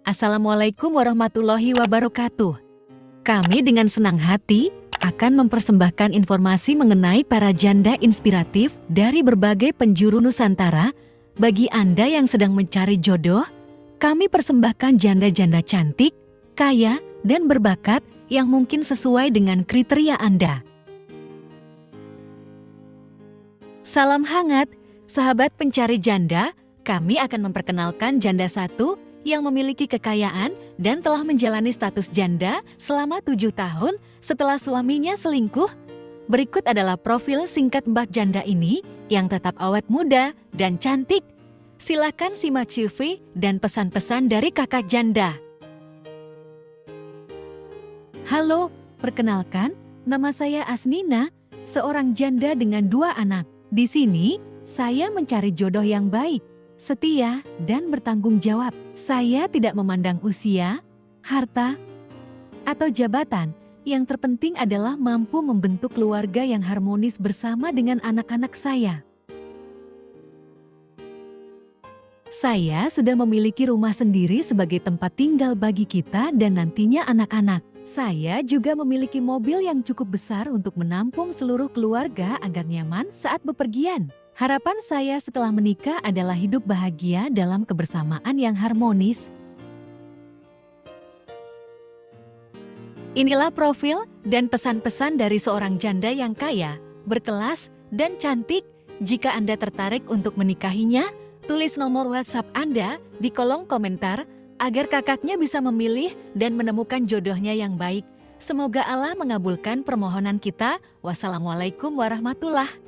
Assalamualaikum warahmatullahi wabarakatuh. Kami dengan senang hati akan mempersembahkan informasi mengenai para janda inspiratif dari berbagai penjuru Nusantara. Bagi Anda yang sedang mencari jodoh, kami persembahkan janda-janda cantik, kaya, dan berbakat yang mungkin sesuai dengan kriteria Anda. Salam hangat, sahabat pencari janda. Kami akan memperkenalkan janda satu yang memiliki kekayaan dan telah menjalani status janda selama 7 tahun setelah suaminya selingkuh. Berikut adalah profil singkat Mbak Janda ini yang tetap awet muda dan cantik. Silakan simak CV dan pesan-pesan dari kakak janda. Halo, perkenalkan, nama saya Asnina, seorang janda dengan 2 anak. Di sini, saya mencari jodoh yang baik, setia, dan bertanggung jawab. Saya tidak memandang usia, harta, atau jabatan. Yang terpenting adalah mampu membentuk keluarga yang harmonis bersama dengan anak-anak saya. Saya sudah memiliki rumah sendiri sebagai tempat tinggal bagi kita dan nantinya anak-anak. Saya juga memiliki mobil yang cukup besar untuk menampung seluruh keluarga agar nyaman saat bepergian. Harapan saya setelah menikah adalah hidup bahagia dalam kebersamaan yang harmonis. Inilah profil dan pesan-pesan dari seorang janda yang kaya, berkelas, dan cantik. Jika Anda tertarik untuk menikahinya, tulis nomor WhatsApp Anda di kolom komentar agar kakaknya bisa memilih dan menemukan jodohnya yang baik. Semoga Allah mengabulkan permohonan kita. Wassalamualaikum warahmatullahi wabarakatuh.